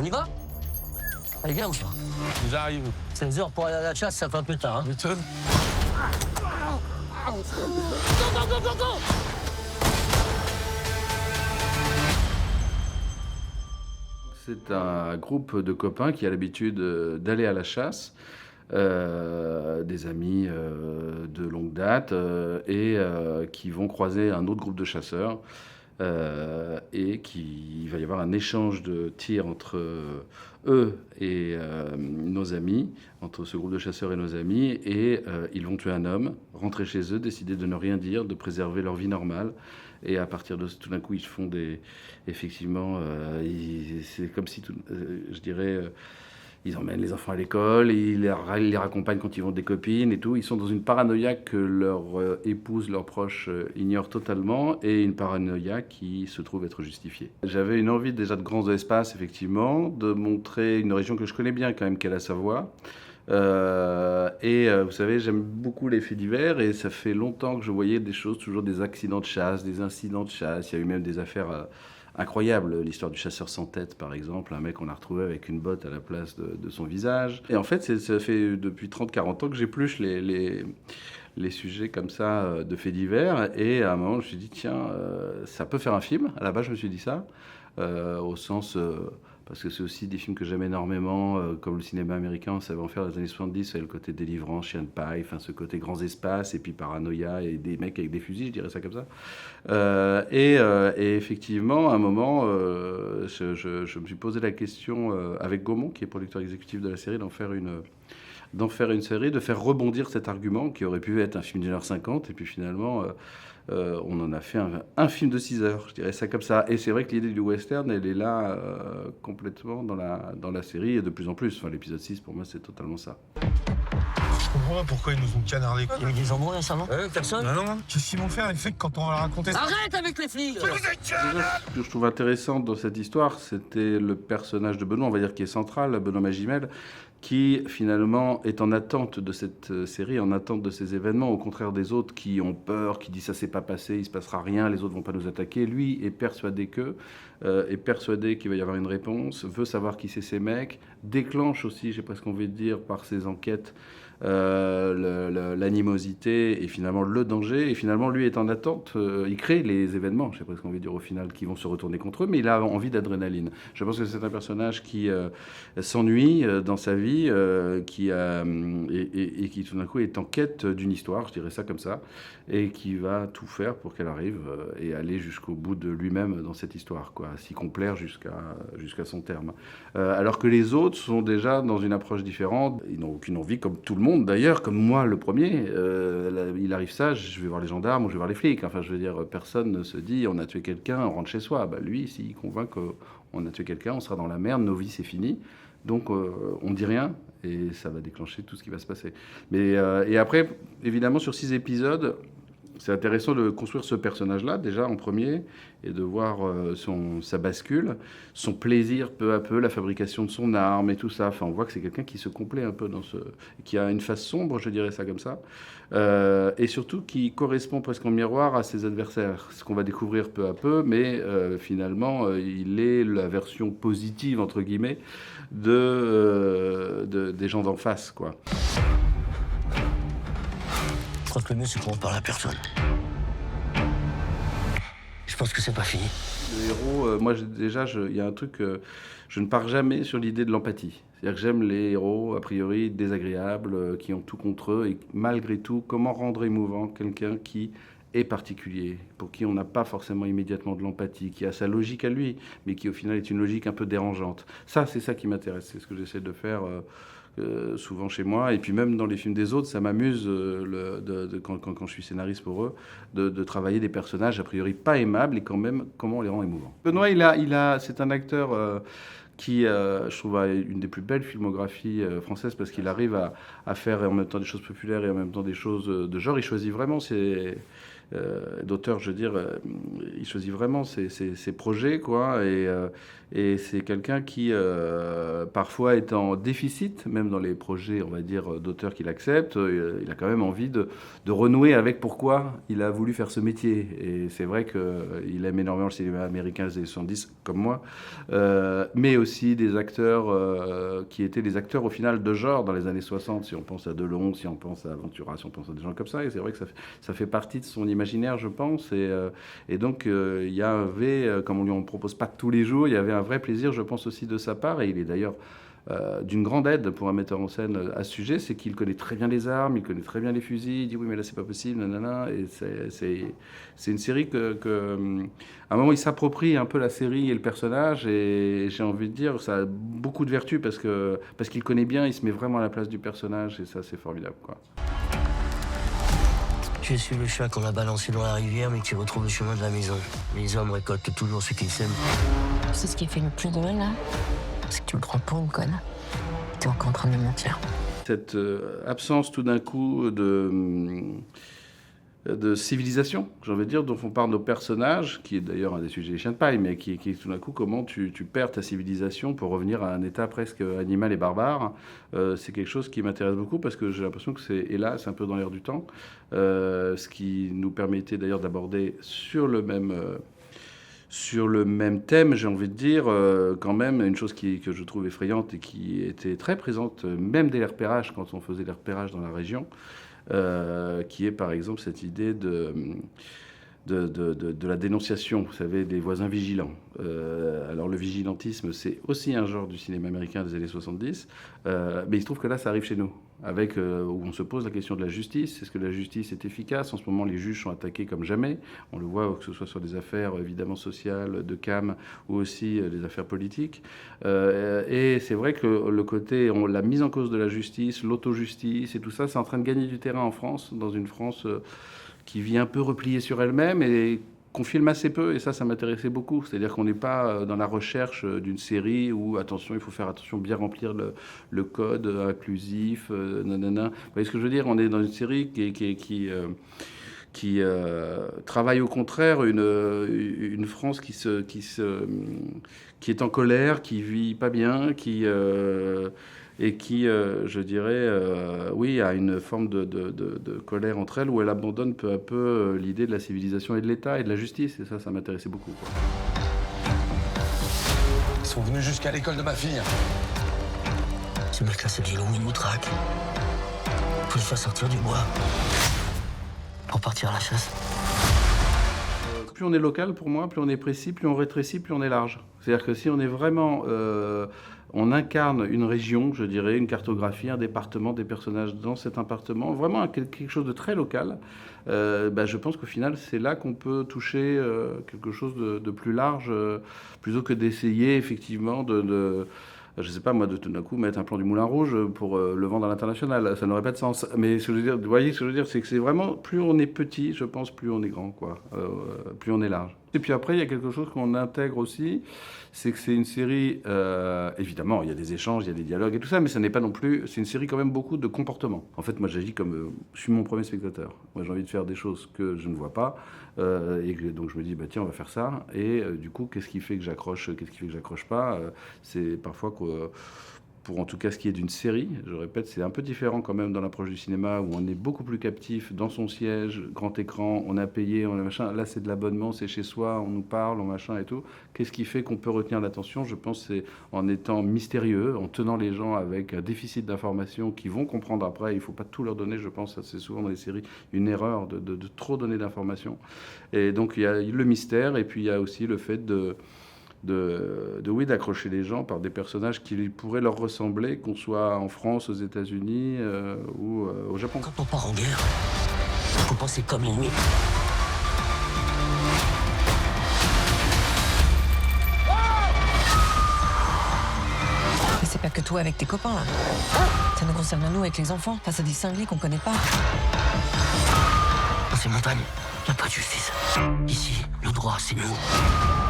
On y va? Allez, viens, Ousmane. J'arrive. 16 heures pour aller à la chasse, ça fait un peu tard, hein. M'étonne. Go! C'est un groupe de copains qui a l'habitude d'aller à la chasse, des amis de longue date, et qui vont croiser un autre groupe de chasseurs, et il va y avoir un échange de tirs entre eux et nos amis, entre ce groupe de chasseurs et nos amis, et ils vont tuer un homme, rentrer chez eux, décider de ne rien dire, de préserver leur vie normale. Et à partir de tout d'un coup, ils font effectivement, c'est comme si, je dirais, ils emmènent les enfants à l'école, ils les raccompagnent quand ils vont des copines et tout. Ils sont dans une paranoïa que leur épouse, leurs proches ignorent totalement, et une paranoïa qui se trouve être justifiée. J'avais une envie déjà de grands espaces, effectivement, de montrer une région que je connais bien quand même, qu'est la Savoie. Vous savez, j'aime beaucoup les faits divers, et ça fait longtemps que je voyais des choses, toujours des accidents de chasse, des incidents de chasse. Il y a eu même des affaires incroyables. L'histoire du chasseur sans tête, par exemple, un mec qu'on a retrouvé avec une botte à la place de son visage. Et en fait, ça fait depuis 30-40 ans que j'épluche les sujets comme ça de faits divers. Et à un moment, je me suis dit, tiens, ça peut faire un film. À la base, je me suis dit ça, au sens... parce que c'est aussi des films que j'aime énormément, comme le cinéma américain, on savait en faire dans les années 70, c'est le côté délivrance, chien de paille, enfin ce côté grands espaces, et puis paranoïa, et des mecs avec des fusils, je dirais ça comme ça. Et effectivement, à un moment, je me suis posé la question, avec Gaumont, qui est producteur exécutif de la série, d'en faire une série, de faire rebondir cet argument, qui aurait pu être un film d'1h50, et puis finalement... on en a fait un film de 6 heures, je dirais ça comme ça. Et c'est vrai que l'idée du western, elle est là complètement dans la série, et de plus en plus. Enfin, l'épisode 6, pour moi, c'est totalement ça. Je comprends pas pourquoi ils nous ont canardés. Il y a eu des embrouilles récemment? Personne? Non. Qu'est-ce qu'ils vont faire, les flics, quand on va leur raconter ça? Arrête avec les flics! Déjà, ce que je trouve intéressant dans cette histoire, c'était le personnage de Benoît, on va dire, qui est central, Benoît Magimel, qui finalement est en attente de cette série, en attente de ces événements, au contraire des autres qui ont peur, qui disent ça s'est pas passé, il se passera rien, les autres vont pas nous attaquer. Lui est persuadé qu'il va y avoir une réponse, veut savoir qui c'est ces mecs, déclenche aussi, j'ai presque envie de dire, par ses enquêtes, l'animosité et finalement le danger. Et finalement, lui est en attente, il crée les événements, j'ai presque envie de dire au final, qui vont se retourner contre eux, mais il a envie d'adrénaline. Je pense que c'est un personnage qui s'ennuie dans sa vie, qui tout d'un coup est en quête d'une histoire, je dirais ça comme ça, et qui va tout faire pour qu'elle arrive, et aller jusqu'au bout de lui-même dans cette histoire, quoi, s'y complaire jusqu'à son terme. Alors que les autres sont déjà dans une approche différente, ils n'ont aucune envie, comme tout le monde d'ailleurs, comme moi le premier, il arrive ça, je vais voir les gendarmes ou je vais voir les flics, enfin je veux dire, personne ne se dit on a tué quelqu'un, on rentre chez soi. Bah, lui, s'il convainc qu'on a tué quelqu'un, on sera dans la merde, nos vies c'est fini. Donc on dit rien, et ça va déclencher tout ce qui va se passer. Et après, évidemment, sur 6 épisodes, c'est intéressant de construire ce personnage-là, déjà en premier, et de voir sa bascule, son plaisir peu à peu, la fabrication de son arme et tout ça. Enfin, on voit que c'est quelqu'un qui se complaît un peu qui a une face sombre, je dirais ça comme ça, et surtout qui correspond presque en miroir à ses adversaires. Ce qu'on va découvrir peu à peu, mais finalement, il est la version positive, entre guillemets, des gens d'en face, quoi. Je crois que le mieux, c'est qu'on ne parle à personne. Je pense que c'est pas fini. Le héros, moi, il y a un truc, je ne pars jamais sur l'idée de l'empathie. C'est-à-dire que j'aime les héros, a priori, désagréables, qui ont tout contre eux, et malgré tout, comment rendre émouvant quelqu'un qui est particulier, pour qui on n'a pas forcément immédiatement de l'empathie, qui a sa logique à lui, mais qui au final est une logique un peu dérangeante. Ça, c'est ça qui m'intéresse, c'est ce que j'essaie de faire souvent chez moi, et puis même dans les films des autres, ça m'amuse quand je suis scénariste pour eux, de travailler des personnages a priori pas aimables, et quand même comment on les rend émouvants. Benoît, c'est un acteur qui, je trouve, a une des plus belles filmographies françaises, parce qu'il arrive à faire en même temps des choses populaires et en même temps des choses de genre. Il choisit vraiment d'auteur, je veux dire, il choisit vraiment ses projets, quoi, et c'est quelqu'un qui, parfois, est en déficit, même dans les projets, on va dire, d'auteur qu'il accepte, il a quand même envie de renouer avec pourquoi il a voulu faire ce métier. Et c'est vrai qu'il aime énormément le cinéma américain des années 70, comme moi, mais aussi des acteurs qui étaient des acteurs, au final, de genre dans les années 60, si on pense à Delon, si on pense à Ventura, si on pense à des gens comme ça, et c'est vrai que ça fait partie de son imaginaire, je pense, et donc il y avait, comme on lui en propose pas tous les jours, il y avait un vrai plaisir, je pense, aussi de sa part, et il est d'ailleurs d'une grande aide pour un metteur en scène à ce sujet, c'est qu'il connaît très bien les armes, il connaît très bien les fusils, il dit oui mais là c'est pas possible, nanana, et c'est une série à un moment il s'approprie un peu la série et le personnage, et j'ai envie de dire ça a beaucoup de vertus parce qu'il connaît bien, il se met vraiment à la place du personnage, et ça c'est formidable, quoi. Je suis le chat qu'on a balancé dans la rivière mais qui retrouve le chemin de la maison. Les hommes récoltent toujours ce qu'ils sèment. Tu sais ce qui fait le plus de mal, là? C'est que tu me prends pour une conne. T'es encore en train de me mentir. Cette absence tout d'un coup de civilisation, j'ai envie de dire, dont font part nos personnages, qui est d'ailleurs un des sujets des chiens de paille, mais qui est tout d'un coup comment tu perds ta civilisation pour revenir à un état presque animal et barbare. C'est quelque chose qui m'intéresse beaucoup parce que j'ai l'impression que c'est, hélas, un peu dans l'air du temps, ce qui nous permettait d'ailleurs d'aborder sur le même thème, j'ai envie de dire, quand même, une chose que je trouve effrayante et qui était très présente, même dès les repérages, quand on faisait les repérages dans la région, qui est par exemple cette idée de la dénonciation, vous savez, des voisins vigilants. Alors le vigilantisme, c'est aussi un genre du cinéma américain des années 70, mais il se trouve que là, ça arrive chez nous, où on se pose la question de la justice. Est-ce que la justice est efficace? En ce moment, les juges sont attaqués comme jamais. On le voit, que ce soit sur des affaires évidemment sociales, de CAM, ou aussi des affaires politiques. Et c'est vrai que le côté, la mise en cause de la justice, l'auto-justice et tout ça, c'est en train de gagner du terrain en France, dans une France qui vit un peu repliée sur elle-même et qu'on filme assez peu, et ça m'intéressait beaucoup. C'est-à-dire qu'on n'est pas dans la recherche d'une série où, attention, il faut faire attention, bien remplir le code inclusif, nanana. Vous voyez ce que je veux dire? On est dans une série qui travaille au contraire une France qui est en colère, qui vit pas bien, et qui, je dirais, oui, a une forme de colère entre elles, où elle abandonne peu à peu l'idée de la civilisation et de l'État et de la justice. Et ça m'intéressait beaucoup, quoi. Ils sont venus jusqu'à l'école de ma fille. Ce mec-là, c'est Guillaume, il nous traque. Faut le faire sortir du bois. Pour partir à la chasse. Plus on est local, pour moi, plus on est précis, plus on rétrécit, plus on est large. C'est-à-dire que si on est vraiment... on incarne une région, je dirais, une cartographie, un département, des personnages dans cet appartement, vraiment quelque chose de très local. Je pense qu'au final, c'est là qu'on peut toucher quelque chose de plus large, plutôt que d'essayer effectivement je sais pas moi, de tout d'un coup mettre un plan du Moulin Rouge pour le vendre à l'international. Ça n'aurait pas de sens. Mais ce que je veux dire, vous voyez ce que je veux dire, c'est que c'est vraiment, plus on est petit, je pense, plus on est grand, quoi. Plus on est large. Et puis après, il y a quelque chose qu'on intègre aussi, c'est que c'est une série, évidemment, il y a des échanges, il y a des dialogues et tout ça, mais ça n'est pas non plus, c'est une série quand même beaucoup de comportements. En fait, moi j'agis comme, je suis mon premier spectateur. Moi j'ai envie de faire des choses que je ne vois pas, donc je me dis, bah tiens, on va faire ça, et du coup, qu'est-ce qui fait que j'accroche, qu'est-ce qui fait que j'accroche pas, c'est parfois pour en tout cas ce qui est d'une série, je répète, c'est un peu différent quand même dans l'approche du cinéma où on est beaucoup plus captif dans son siège, grand écran, on a payé, on a machin. Là, c'est de l'abonnement, c'est chez soi, on nous parle, on machin et tout. Qu'est-ce qui fait qu'on peut retenir l'attention? Je pense c'est en étant mystérieux, en tenant les gens avec un déficit d'informations qui vont comprendre après. Il ne faut pas tout leur donner, je pense, c'est souvent dans les séries une erreur de trop donner d'informations. Et donc, il y a le mystère et puis il y a aussi le fait d'accrocher les gens par des personnages qui pourraient leur ressembler, qu'on soit en France, aux États-Unis ou au Japon. Quand on part en guerre, faut penser comme l'ennemi. Mais c'est pas que toi avec tes copains, là. Ça nous concerne nous avec les enfants, face à des cinglés qu'on connaît pas. Dans ces montagnes, il n'y a pas de justice. Ici, le droit, c'est nous.